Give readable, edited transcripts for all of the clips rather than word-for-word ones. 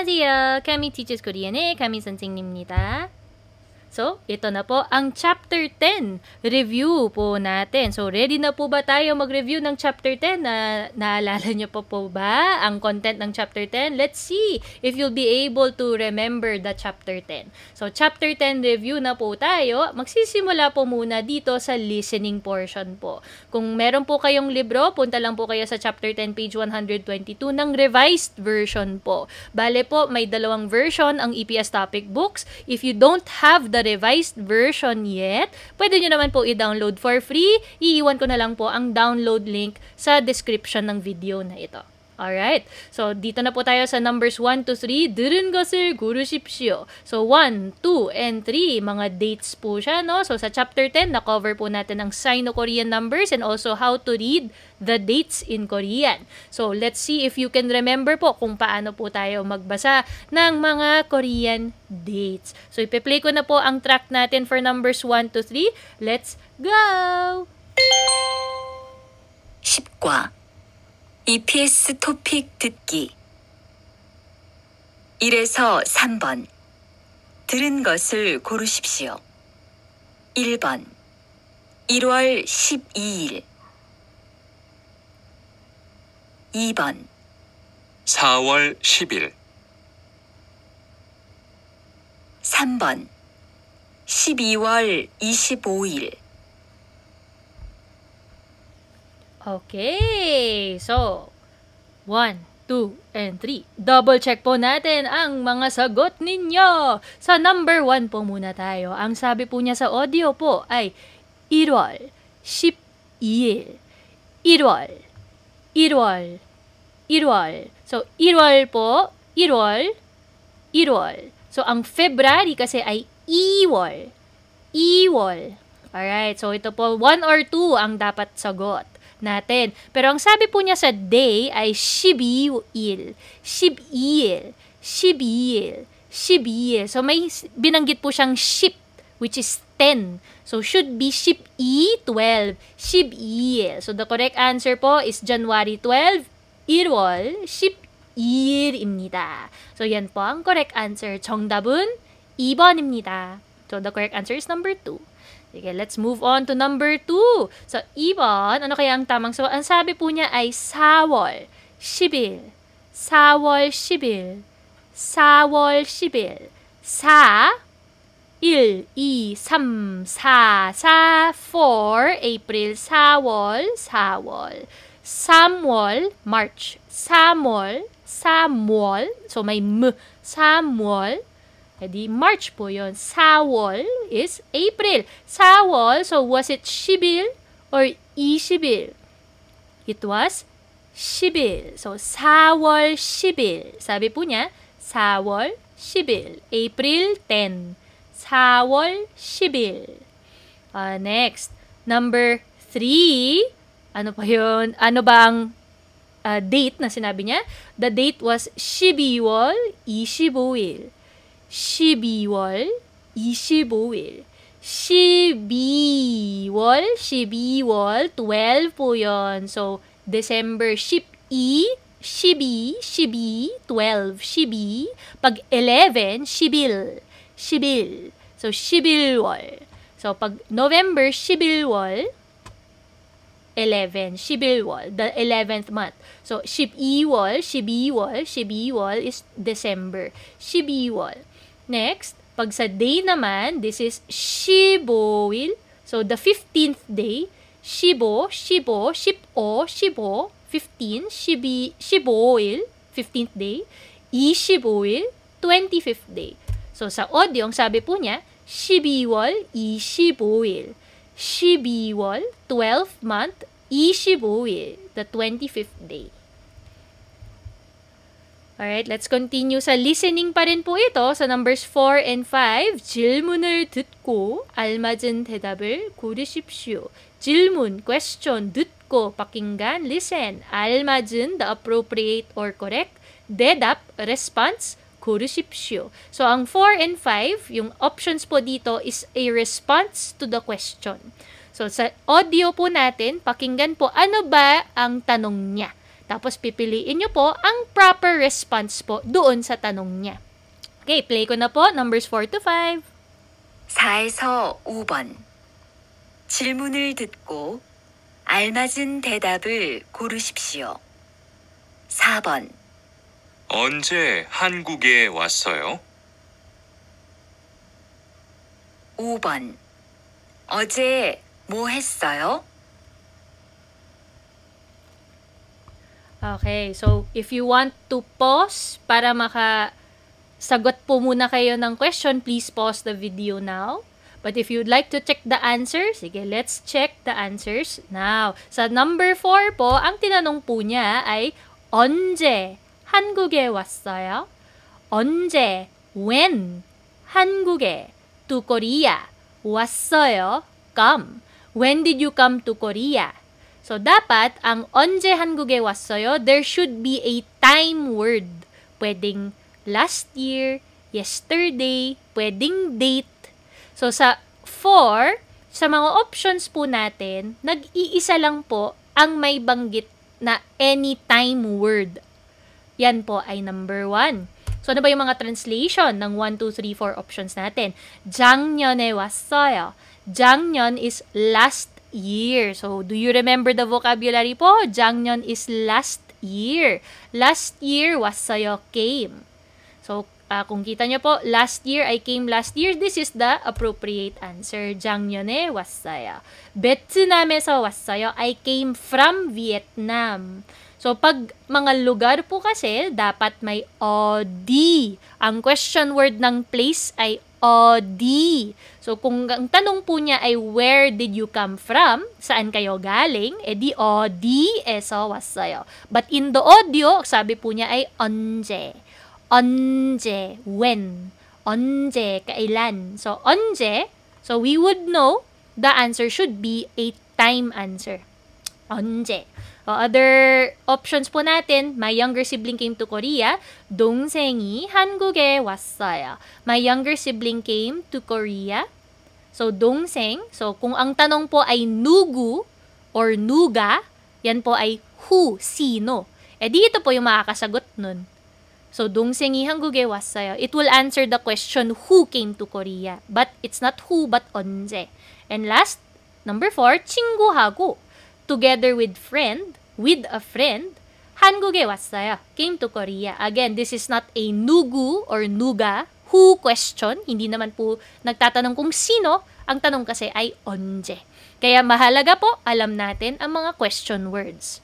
안녕하세요. Kami Teaches Korean의 Kami 선생님입니다. So, ito na po ang Chapter 10 review po natin. So, ready na po ba tayo mag-review ng Chapter 10? Naalala niyo po ba ang content ng Chapter 10? Let's see if you'll be able to remember the Chapter 10. So, Chapter 10 review na po tayo. Magsisimula po muna dito sa listening portion po. Kung meron po kayong libro, punta lang po kayo sa Chapter 10, page 122 ng revised version po. Bale po, may dalawang version ang EPS topic books. If you don't have the revised version yet, pwede nyo naman po i-download for free. Iiwan ko na lang po ang download link sa description ng video na ito. Alright, so dito na po tayo sa numbers 1 to 3. 들은 것을 고르십시오. So 1, 2, and 3, mga dates po siya, no? So sa chapter 10, na-cover po natin ang Sino-Korean numbers and also how to read the dates in Korean. So let's see if you can remember po kung paano po tayo magbasa ng mga Korean dates. So ipe-play ko na po ang track natin for numbers 1 to 3. Let's go! 10과 EPS 토픽 듣기 1에서 3번 들은 것을 고르십시오. 1번 1월 12일 2번 4월 10일 3번 12월 25일 Okay, so 1, 2, and 3. Double check po natin ang mga sagot ninyo. Sa number 1 po muna tayo. Ang sabi po niya sa audio po ay 1월 12일 1월 1월 1월. So 1월 po, 1월 1월. So ang February kasi ay 2월 2월. Alright, so ito po 1 or 2 ang dapat sagot natin. Pero ang sabi po niya sa day ay 12일, 12일, 12일, 12일. So may binanggit po siyang 10, which is 10. So should be 12, 12, 12일. So the correct answer po is January 12, 1월 12일입니다. So yan po ang correct answer. 정답은 2번입니다. So the correct answer is number 2. Okay, let's move on to number 2. So, 2번, ano kaya ang tamang sagot? Ang sabi po niya ay 4월 10일, 4월 10일, 4월 10일, 4, 1, 2, 3, 4, 4, 4, April, 4월, 4월, 3월, March, 3월, 3월, so may M, 3월, edi March po yun. 4월 is April. 4월, so was it 10일 or 20일? It was 10일. So 4월 10일. Sabi po niya, 4월 10일. April 10. 4월 10일. Next, number 3. Ano pa yun? Ano ba ang date na sinabi niya? The date was 12월 25일. 12월 25일. 12월 12 po yun. So, December 12, 12, 12, 12, 12. Pag 11, 11, 11. So, 11월. So, pag November 11월, 11, 11월, the 11th month. So, 12월, 12월, 12월 is December. 12월. Next, pag sa day naman, this is 15일. So, the 15th day. 15, 15, 15, 15, 15일, 15th day. 25일, 25th day. So, sa audio, ang sabi po niya, 12월 25일. 12월, 12th month, 25일, the 25th day. Alright, let's continue sa listening pa rin po ito. Sa numbers 4 and 5, 질문을 듣고 알맞은 대답을 고르십시오. 질문, question, 듣고, pakinggan, listen. 알맞은, the appropriate or correct. 대답, response, 고르십시오. So, ang 4 and 5, yung options po dito is a response to the question. So, sa audio po natin, pakinggan po ano ba ang tanong niya. Tapos pipiliin nyo po ang proper response po doon sa tanong niya. Okay, play ko na po. Numbers 4 to 5. 4에서 5번. 질문을 듣고 알맞은 대답을 고르십시오. 4번. 언제 한국에 왔어요? 5번. 어제 뭐 했어요? Okay, so if you want to pause para makasagot po muna kayo ng question, please pause the video now. But if you'd like to check the answers, sige, let's check the answers now. Sa number 4 po, ang tinanong po niya ay, 언제 한국에 왔어요? 언제, when, 한국에, to Korea, 왔어요, come. When did you come to Korea? So, dapat, ang 언제 한국에 왔어요, there should be a time word. Pwedeng last year, yesterday, pwedeng date. So, sa 4, sa mga options po natin, nag-iisa lang po ang may banggit na anytime word. Yan po ay number 1. So, ano ba yung mga translation ng 1, 2, 3, 4 options natin? 작년에 왔어요. 작년 is last year. So, do you remember the vocabulary po? 작년 is last year. Last year, 왔어요, came. So, kung kita nyo po, last year, I came last year. This is the appropriate answer. 작년에 왔어요. 베트남에서 왔어요. I came from Vietnam. So, pag mga lugar po kasi, dapat may OD. Ang question word ng place ay OD. So, kung ang tanong po niya ay where did you come from? Saan kayo galing? Di 어디에서 왔어요. But in the audio, sabi po niya ay 언제. 언제, when. 언제, kailan. So, 언제, so we would know the answer should be a time answer. 언제. Other options po natin, my younger sibling came to Korea. 동생이 한국에 왔어요. My younger sibling came to Korea. So, 동생. So, kung ang tanong po ay 누구 or 누가, yan po ay who, sino. Dito po yung makakasagot nun. So, 동생이 한국에 왔어요. It will answer the question who came to Korea. But it's not who, but 언제. And last, number 4, 친구하고. Together with a friend, 한국에 왔어요. Came to Korea. Again, this is not a 누구 or 누가, who question. Hindi naman po nagtatanong kung sino. Ang tanong kasi ay 언제. Kaya mahalaga po, alam natin ang mga question words.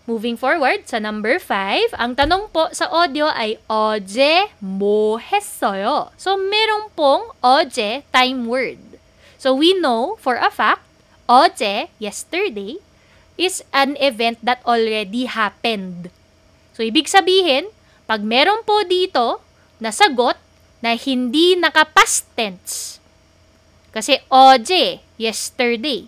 Moving forward, sa number 5, ang tanong po sa audio ay 어제 뭐 했어요? So, merong pong 어제 time word. So, we know for a fact, 어제, yesterday, is an event that already happened. So, ibig sabihin, pag meron po dito na sagot na hindi naka-past tense, kasi 어제, yesterday,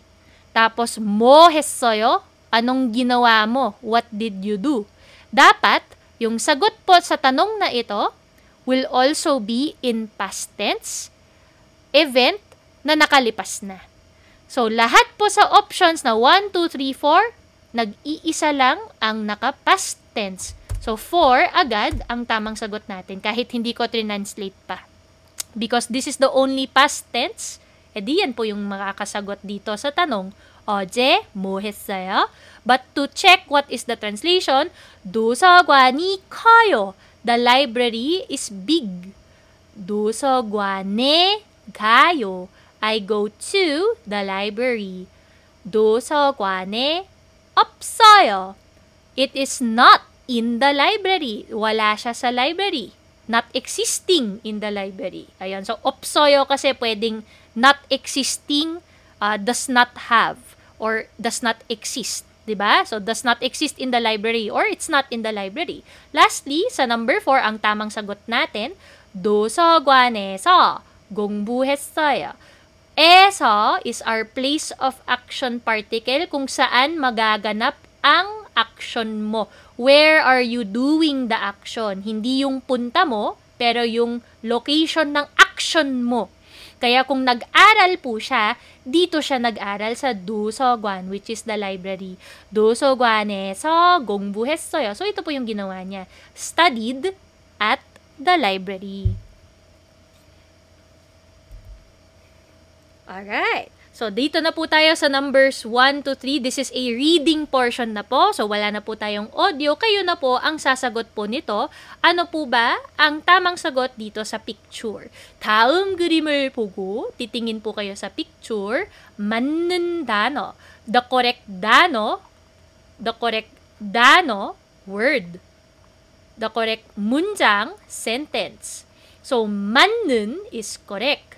tapos 뭐 했어요? Anong ginawa mo? What did you do? Dapat, yung sagot po sa tanong na ito will also be in past tense, event na nakalipas na. So, lahat po sa options na 1, 2, 3, 4, nag-iisa lang ang naka-past tense. So, 4 agad ang tamang sagot natin kahit hindi ko translate pa. Because this is the only past tense, di yan po yung makakasagot dito sa tanong, 어제 뭐 했어요? But to check what is the translation, 도서관이 커요. The library is big. 도서관에 가요. I go to the library. 도서관에 없어요. It is not in the library. Wala siya sa library. Not existing in the library. Ayan. So, 없어요 kasi pwedeng not existing, does not have, or does not exist. Diba? So, does not exist in the library or it's not in the library. Lastly, sa number 4, ang tamang sagot natin, 도서관에서 공부했어요. 에서 is our place of action particle kung saan magaganap ang action mo. Where are you doing the action? Hindi yung punta mo, pero yung location ng action mo. Kaya kung nag-aral po siya, dito siya nag-aral sa 도서관, which is the library. 도서관에서 공부했어요. So, ito po yung ginawa niya. Studied at the library. Alright. So, dito na po tayo sa numbers 1 to 3. This is a reading portion na po. So, wala na po tayong audio. Kayo na po ang sasagot po nito. Ano po ba ang tamang sagot dito sa picture? 다음 그림을 보고 titingin po kayo sa picture. 맞는 단어. The correct 단어, word. The correct 문장, sentence. So, 맞는 is correct.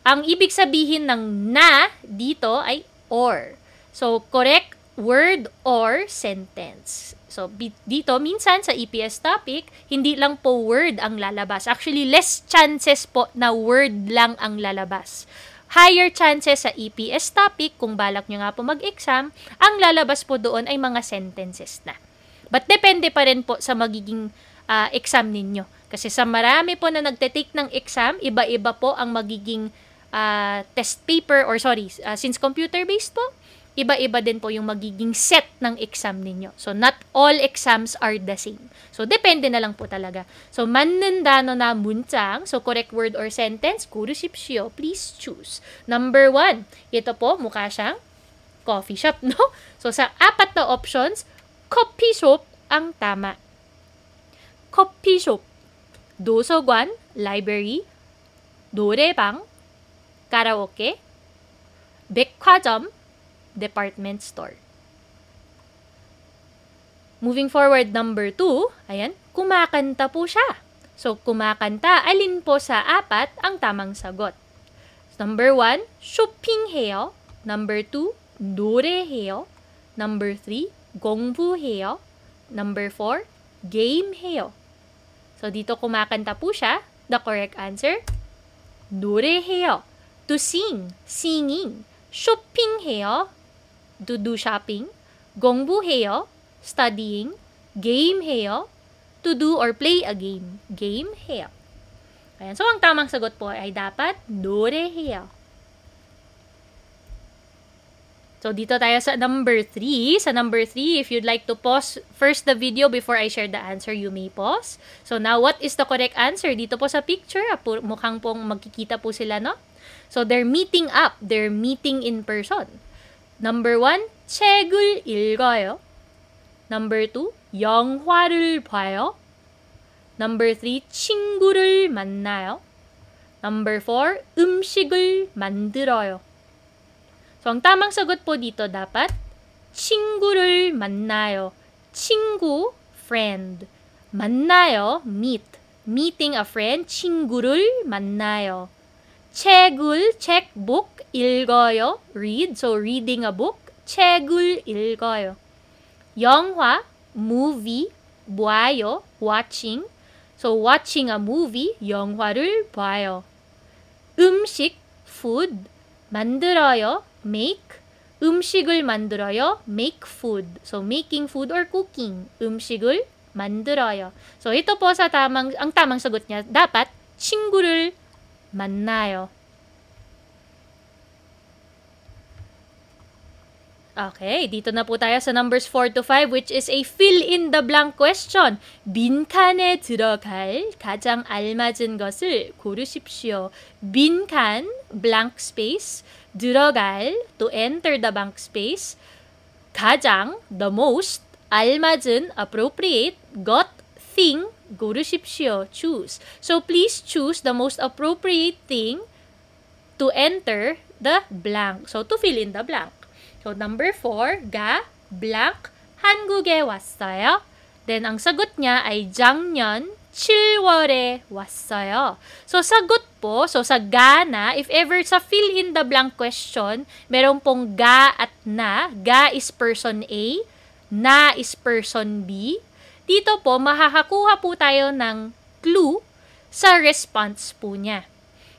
Ang ibig sabihin ng na dito ay or. So, correct word or sentence. So, dito, minsan sa EPS topic, hindi lang po word ang lalabas. Actually, less chances po na word lang ang lalabas. Higher chances sa EPS topic, kung balak nyo nga po mag-exam, ang lalabas po doon ay mga sentences na. But depende pa rin po sa magiging exam ninyo. Kasi sa marami po na nagte-take ng exam, iba-iba po ang magiging test paper, or since computer-based po, iba-iba din po yung magiging set ng exam ninyo. So, not all exams are the same. So, depende na lang po talaga. So, 맞는 단어 나 문장. So, correct word or sentence, 고르십시오. Please choose. Number 1, ito po, mukha siyang coffee shop, no? So, sa 4 na options, coffee shop ang tama. Coffee shop. 도서관, library. 노래방, karaoke. 백화점, department store. Moving forward, number 2, ayan, kumakanta po siya. So, kumakanta, alin po sa 4 ang tamang sagot? Number 1, 쇼핑해요. Number 2, 노래해요. Number 3, 공부해요. Number 4, game해요. So, dito kumakanta po siya. The correct answer, 노래해요. To sing, singing. 쇼핑해요. To do shopping. 공부해요. Studying. game해요. To do or play a game. game해요. Ayan. So, ang tamang sagot po ay dapat 노래해요. So, dito tayo sa number 3. Sa number 3, if you'd like to pause first the video before I share the answer, you may pause. So, now, what is the correct answer? Dito po sa picture, mukhang pong magkikita po sila, no? So, they're meeting up. They're meeting in person. Number 1, 책을 읽어요. Number 2, 영화를 봐요. Number 3, 친구를 만나요. Number 4, 음식을 만들어요. So, ang tamang sagot po dito dapat, 친구를 만나요. 친구, friend. 만나요, meet. Meeting a friend, 친구를 만나요. 책을, 책, book, 읽어요, read. So, reading a book, 책을 읽어요. 영화, movie, 봐요, watching. So, watching a movie, 영화를 봐요. 음식, food, 만들어요, make. 음식을 만들어요, make food. So, making food or cooking. 음식을 만들어요. So, ito po sa ang tamang sagot niya, dapat, 친구를 만나요. Okay, dito na po tayo sa numbers 4 to 5, which is a fill-in-the-blank question. 빈칸에 들어갈 가장 알맞은 것을 고르십시오. 빈칸, blank space. 들어갈, to enter the blank space. 가장, the most. 알맞은, appropriate. 것, thing, 고르십시오. Choose. So, please choose the most appropriate thing to enter the blank. So, to fill in the blank. So, number 4, 가, blank, 한국에 왔어요. Then, ang sagot niya ay 작년 7월에 왔어요. So, sagot po, so sa ga na, if ever sa fill in the blank question, meron pong ga at na. Ga is person A, na is person B. Dito po, makakakuha po tayo ng clue sa response po niya.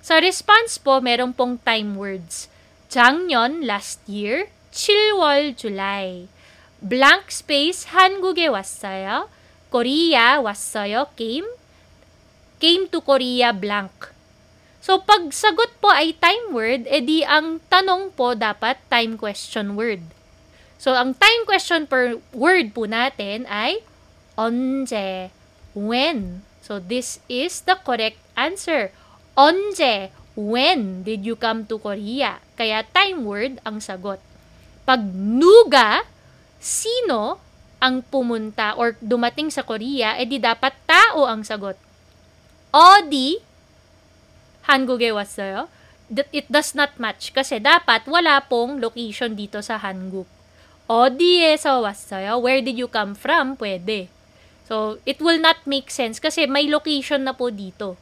Sa response po, meron pong time words. 작년, last year. 7월, July. Blank space, 한국에 왔어요. Korea, 왔어요, came. Came to Korea, blank. So, pag sagot po ay time word, edi ang tanong po dapat time question word. So, ang time question per word po natin ay 언제, when. So, this is the correct answer. 언제, when did you come to Korea? Kaya time word ang sagot. Pag 누가, sino ang pumunta or dumating sa Korea, edi dapat tao ang sagot. 어디, 한국에 왔어요? It does not match kasi dapat wala pong location dito sa 한국. 어디에서 왔어요? Where did you come from? Pwede. So, it will not make sense kasi may location na po dito.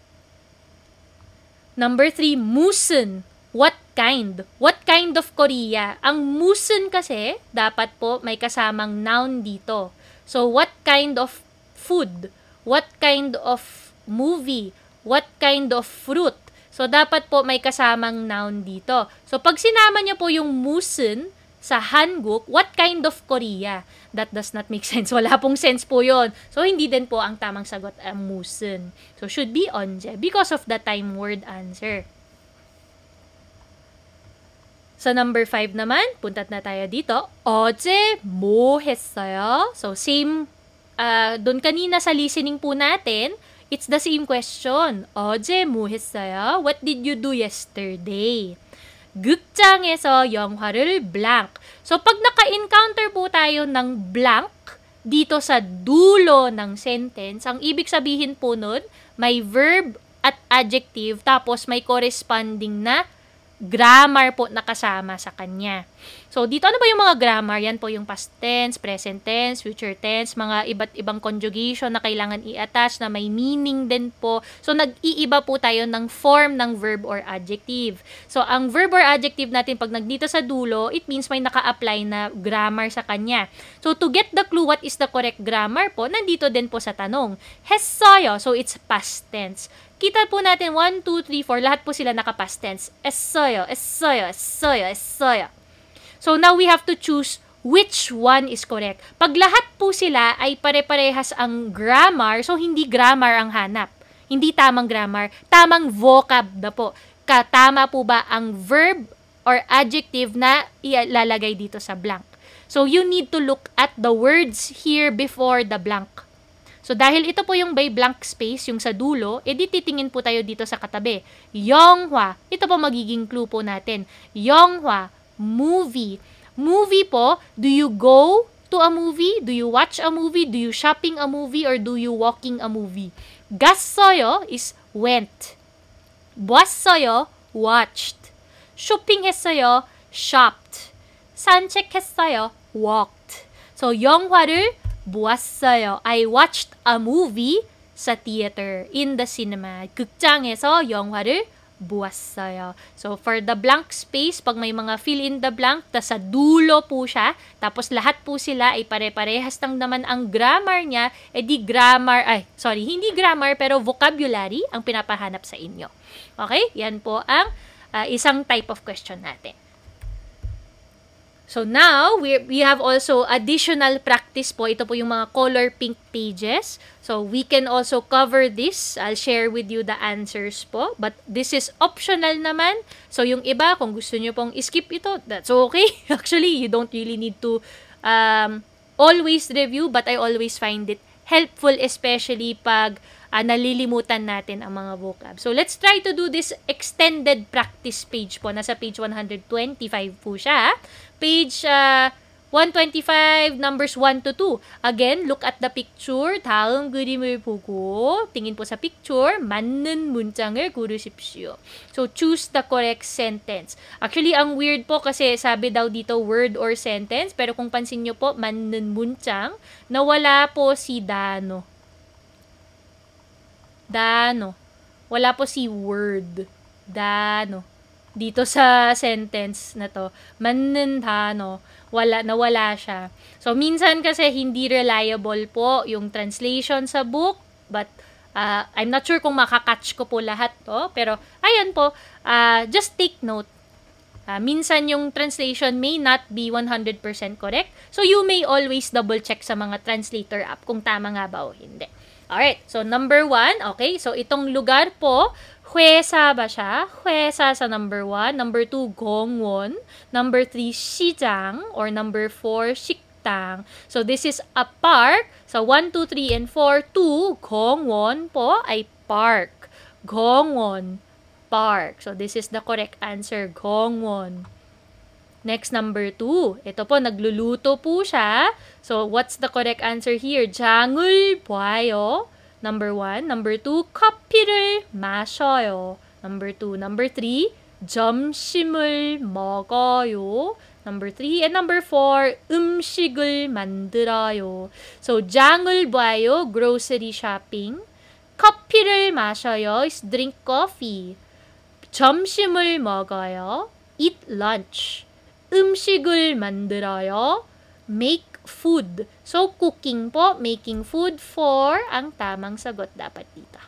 Number 3, 무슨. What kind? What kind of Korea? Ang 무슨 kasi, dapat po may kasamang noun dito. So, what kind of food? What kind of movie? What kind of fruit? So, dapat po may kasamang noun dito. So, pag sinama niyo po yung 무슨 sa 한국, what kind of Korea? That does not make sense. Wala pong sense po yon. So, hindi din po ang tamang sagot ang 무슨. So, should be 언제 because of the time word answer. Sa number 5 naman, puntat na tayo dito. 어제 뭐 했어요? So, same, doon kanina sa listening po natin, it's the same question. 어제 뭐 했어요? What did you do yesterday? 극장에서 영화를 blank. So, pag naka-encounter po tayo ng blank dito sa dulo ng sentence, ang ibig sabihin po nun, may verb at adjective, tapos may corresponding na grammar po nakasama sa kanya. So, dito ano ba yung mga grammar? Yan po yung past tense, present tense, future tense, mga iba't ibang conjugation na kailangan i-attach na may meaning din po. So, nag-iiba po tayo ng form ng verb or adjective. So, ang verb or adjective natin pag nagdito sa dulo, it means may naka-apply na grammar sa kanya. So, to get the clue what is the correct grammar po, nandito din po sa tanong. 했어요. So, it's past tense. Kita po natin 1, 2, 3, 4, lahat po sila naka-past tense. 했어요, 했어요, 했어요, 했어요. So, now we have to choose which one is correct. Pag lahat po sila ay pare-parehas ang grammar, so hindi grammar ang hanap. Hindi tamang grammar, tamang vocab na po. Tama po ba ang verb or adjective na ilalagay dito sa blank? So, you need to look at the words here before the blank. So, dahil ito po yung by blank space, yung sa dulo, edi titingin po tayo dito sa katabi. 영화, ito po magiging clue po natin. 영화, movie. Movie po, do you go to a movie? Do you watch a movie? Do you shopping a movie? Or do you walking a movie? 갔어요 is went. 봤어요, watched. 쇼핑했어요, shopped. 산책했어요, walked. So, 영화를 보았어요. I watched a movie sa theater, in the cinema. 극장에서 영화를 보았어요. So, for the blank space, pag may mga fill in the blank, sa dulo po siya, tapos lahat po sila ay pare-parehas lang naman ang grammar niya, edi grammar, hindi grammar, pero vocabulary ang pinapahanap sa inyo. Okay? Yan po ang isang type of question natin. So now, we have also additional practice po. Ito po yung mga color pink pages. So we can also cover this. I'll share with you the answers po. But this is optional naman. So yung iba, kung gusto nyo pong skip ito, that's okay. Actually, you don't really need to always review. But I always find it helpful, especially pag nalilimutan natin ang mga vocab. So, let's try to do this extended practice page po. Nasa page 125 po siya. Page 125, numbers 1 to 2. Again, look at the picture. 다음 그림을 보고 tingin po sa picture, 맞는 문장을 고르십시오. So, choose the correct sentence. Actually, ang weird po kasi sabi daw dito word or sentence, pero kung pansin nyo po, 맞는 문장, nawala po si Dano. Dano. Wala po si word. Dano. Dito sa sentence na to. 맞는 단어. Nawala siya. So, minsan kasi hindi reliable po yung translation sa book. But, I'm not sure kung makakatch ko po lahat to. Pero, ayan po. Just take note. Minsan yung translation may not be 100% correct. So, you may always double check sa mga translator app kung tama nga ba o hindi. Alright, so number 1, okay, so itong lugar po, 회사 ba siya? 회사 sa number 1. Number 2, 공원. Number 3, 시장. Or number 4, 식당. So, this is a park. So, 1, 2, 3, and 4. 2, 공원 po ay park. 공원, park. So, this is the correct answer. 공원. Next, number 2. Ito po, nagluluto po siya. So, what's the correct answer here? 장을 봐요. Number 1. Number 2, 커피를 마셔요. Number 2. Number 3, 점심을 먹어요. Number 3. And number 4, 음식을 만들어요. So, 장을 봐요, grocery shopping. 커피를 마셔요 is drink coffee. 점심을 먹어요, eat lunch. 음식을 만들어요, make food. So, cooking po, making food for ang tamang sagot dapat dito.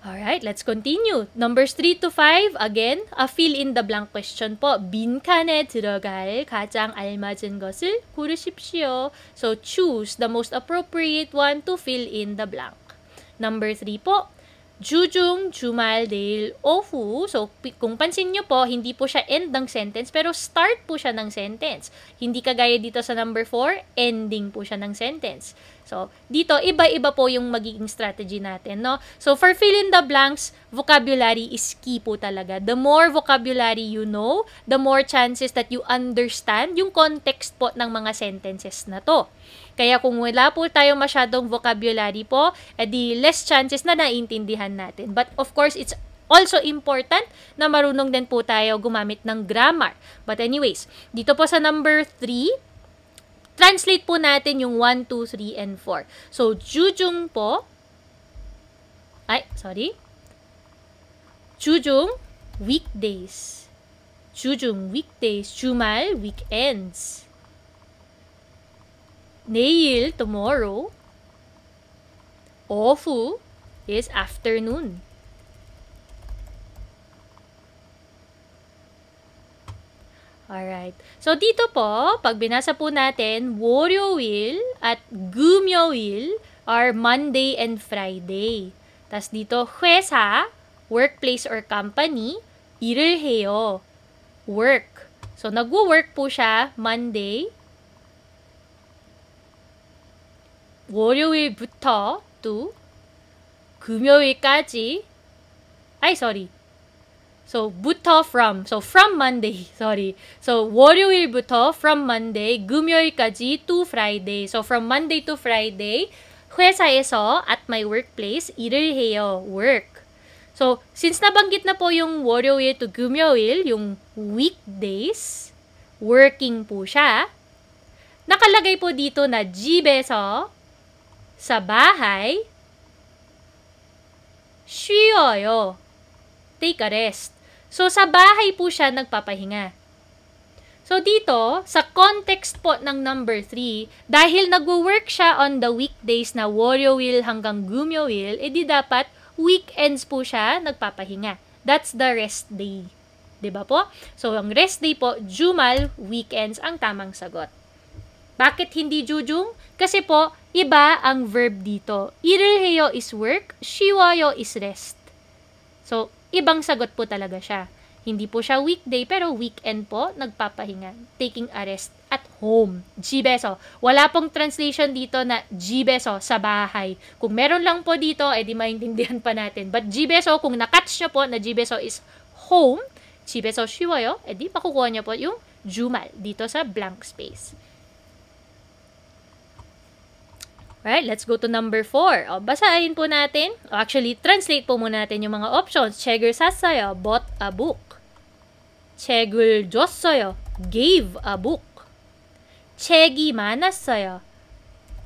Alright, let's continue. Numbers 3 to 5, again, a fill-in-the-blank question po. 빈칸에 들어갈 가장 알맞은 것을 고르십시오. So, choose the most appropriate one to fill in the blank. Number 3 po, 주중, 주말, 내일, 오후. So, kung pansin nyo po, hindi po siya end ng sentence, pero start po siya ng sentence. Hindi kagaya dito sa number 4, ending po siya ng sentence. So, dito, iba-iba po yung magiging strategy natin, no? So, for fill in the blanks, vocabulary is key po talaga. The more vocabulary you know, the more chances that you understand yung context po ng mga sentences na to. Kaya kung wala po tayong masyadong vocabulary po, edi less chances na naiintindihan natin. But of course, it's also important na marunong din po tayo gumamit ng grammar. But anyways, dito po sa number 3, translate po natin yung 1, 2, 3, and 4. So, 주중 po, 주중, weekdays. 주중, weekdays. 주말, weekends. 내일, tomorrow. 오후 is afternoon. Alright. So, dito po, pag binasa po natin, 월요일 at 금요일 are Monday and Friday. Tas dito, 회사, workplace or company, 일을 해요. Work. So, nagwo-work po siya Monday, 월요일부터 to 금요일까지. So, 부터 from. So, from Monday. So, 월요일부터 from Monday, 금요일까지 to Friday. So, from Monday to Friday, 회사에서 at my workplace, 일을 해요. Work. So, since nabanggit na po yung 월요일 to 금요일, yung weekdays, working po siya, nakalagay po dito na 집에서, sa bahay, 쉬어요. Take a rest. So, sa bahay po siya nagpapahinga. So, dito, sa context po ng number 3, dahil nagwo-work siya on the weekdays na 월요일 hanggang 금요일, edi dapat weekends po siya nagpapahinga. That's the rest day. Diba po? So, ang rest day po, 주말, weekends, ang tamang sagot. Bakit hindi jujung? Kasi po, iba ang verb dito. 일을 해요 is work, 쉬어요 is rest. So, ibang sagot po talaga siya. Hindi po siya weekday, pero weekend po, nagpapahinga. Taking a rest at home. 집에서. Wala pong translation dito na 집에서, sa bahay. Kung meron lang po dito, edi maintindihan pa natin. But 집에서, kung na-catch nyo po na 집에서 is home, 집에서 쉬어요, edi makukuha nyo po yung 주말 dito sa blank space. Right, let's go to number 4. O, basahin po natin. O, actually, translate po muna natin yung mga options. 책을 샀어요. Bought a book. 책을 줬어요. Gave a book. 책이 많았어요.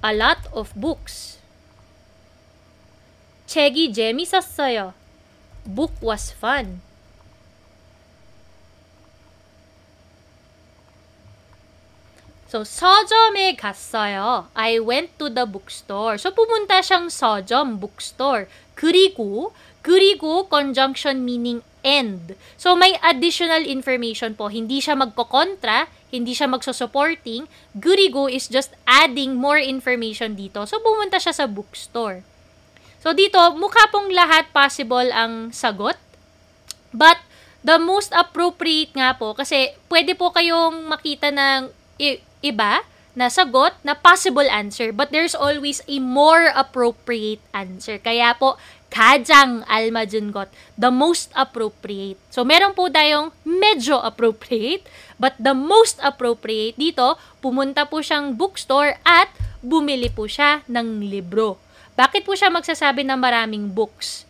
A lot of books. 책이 재밌었어요. Book was fun. So, 서점에 갔어요. I went to the bookstore. So, pumunta siyang 서점, bookstore. 그리고 conjunction meaning and. So, may additional information po. Hindi siya magkokontra, hindi siya magsusupporting. 그리고 is just adding more information dito. So, pumunta siya sa bookstore. So, dito, mukha pong lahat possible ang sagot. But, the most appropriate nga po, kasi pwede po kayong makita ng iba na sagot na possible answer, but there's always a more appropriate answer. Kaya po, 가장 알맞은 것, the most appropriate. So, meron po tayong medyo appropriate, but the most appropriate dito, pumunta po siyang bookstore at bumili po siya ng libro. Bakit po siya magsasabi na maraming books?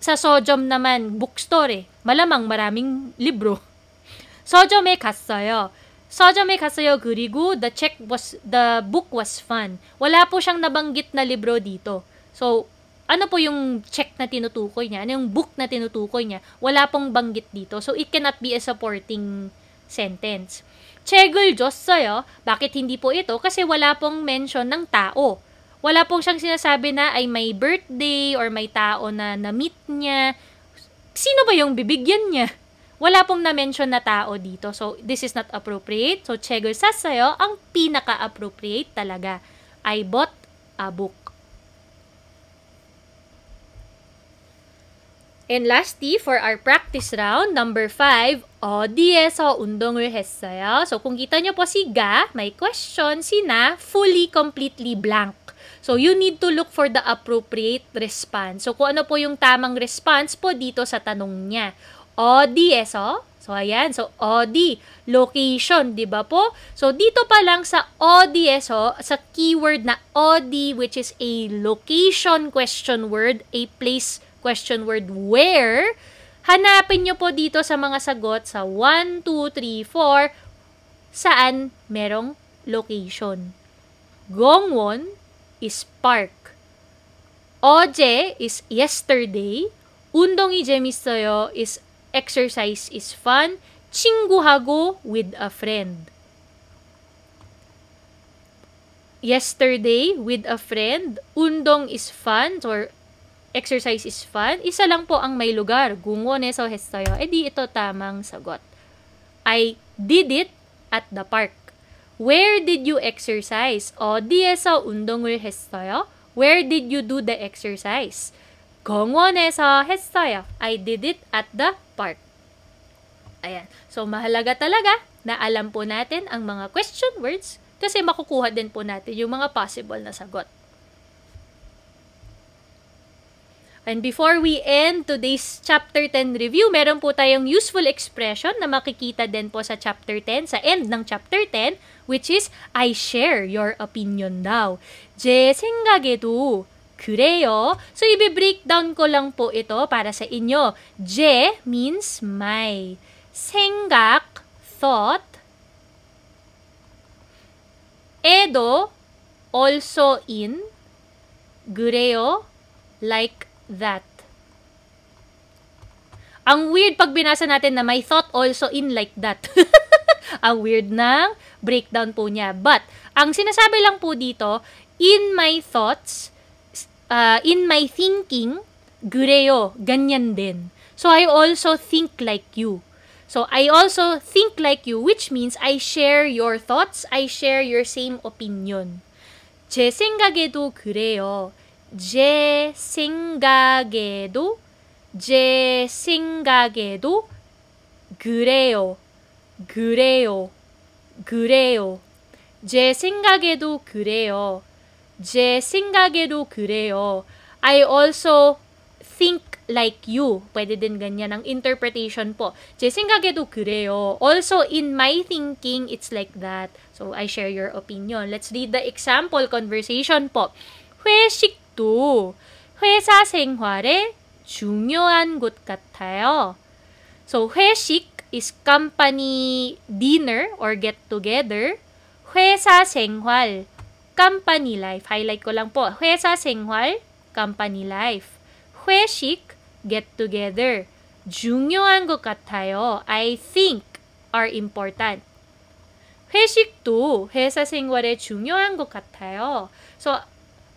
Sa 서점 naman, bookstore malamang maraming libro. 서점에 갔어요. 서점에 갔어요. 그리고 the book was fun. Wala po siyang nabanggit na libro dito. So, ano po yung check na tinutukoy niya? Ano yung book na tinutukoy niya? Wala pong banggit dito. So, it cannot be a supporting sentence. 책을 줬어요. Bakit hindi po ito? Kasi wala pong mention ng tao. Wala pong siyang sinasabi na ay may birthday or may tao na na-meet niya. Sino ba yung bibigyan niya? Wala pong na-mention na tao dito. So, this is not appropriate. So, 책을 샀어요. Ang pinaka-appropriate talaga. I bought a book. And lastly, for our practice round, number 5, 어디에서 운동을 했어요? So, kung kita nyo po si Ga, may question, si Na, fully, completely blank. So, you need to look for the appropriate response. So, kung ano po yung tamang response po dito sa tanong niya. 어디에서? So, ayan. So, 어디, location, di ba po? So, dito pa lang sa 어디에서, sa keyword na 어디, which is a location question word, a place question word, where, hanapin nyo po dito sa mga sagot sa 1, 2, 3, 4, saan merong location. Gongwon is park. 어제 is yesterday. 운동이 재밌어요 is exercise is fun. 친구하고 with a friend. Yesterday with a friend. 운동 is fun or exercise is fun. Isa lang po ang may lugar. 궁원에서 했어요. Di ito tamang sagot. I did it at the park. Where did you exercise? 어디에서 운동을 했어요? Where did you do the exercise? 공원에서 했어요. I did it at the park. Ayan. So, mahalaga talaga na alam po natin ang mga question words kasi makukuha din po natin yung mga possible na sagot. And before we end today's Chapter 10 review, meron po tayong useful expression na makikita din po sa Chapter 10, sa end ng Chapter 10, which is, I share your opinion daw. 제 생각에도 그래요. So, i-breakdown ko lang po ito para sa inyo. 제 means my. 생각, thought. 에도, also in. 그래요, like that. Ang weird pag binasa natin na may thought also in like that. Ang weird ng breakdown po niya. But, ang sinasabi lang po dito, in my thoughts, in my thinking, 그래요, ganyan din. So, I also think like you. So, I also think like you, which means I share your thoughts, I share your same opinion. 제 생각에도 그래요. 제 생각에도 그래요. 그래요. 그래요. 제 생각에도 그래요. 제 생각에도 그래요. I also think like you. Pwede din ganyan ang interpretation po. 제 생각에도 그래요. Also, in my thinking, it's like that. So, I share your opinion. Let's read the example conversation po. 회식도 회사 생활에 중요한 것 같아요. So, 회식 is company dinner or get together. 회사 생활, company life. Highlight ko lang po. 회사 생활, company life. 회식, get together. 중요한 것 같아요. I think are important. 회식도 회사 생활에 중요한 것 같아요. So,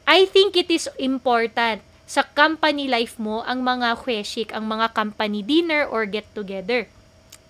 I think it is important sa company life mo ang mga 회식, ang mga company dinner or get together.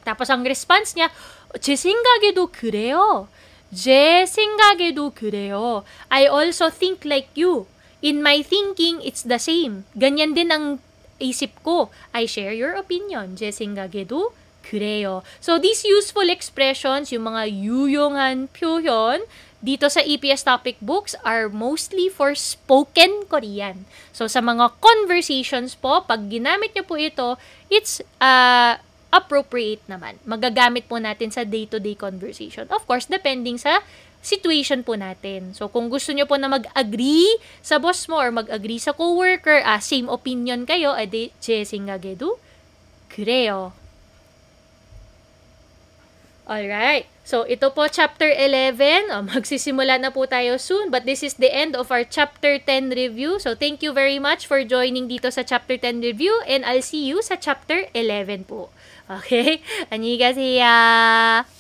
tapos ang response niya, 제 생각에도 그래요. 제 생각에도 그래요. I also think like you. In my thinking, it's the same. Ganyan din ang isip ko. I share your opinion. 제 생각에도 그래요. So, these useful expressions, yung mga 유용한 표현, dito sa EPS topic books are mostly for spoken Korean. So, sa mga conversations po, pag ginamit nyo po ito, it's appropriate naman. Magagamit po natin sa day-to-day conversation. Of course, depending sa situation po natin. So, kung gusto nyo po na mag-agree sa boss mo or mag-agree sa coworker, same opinion kayo, edi, 제 생각에도 그래요. Alright. So, ito po chapter 11. Magsisimula na po tayo soon. But this is the end of our chapter 10 review. So, thank you very much for joining dito sa chapter 10 review. And I'll see you sa chapter 11 po. Okay? 안녕히 가세요.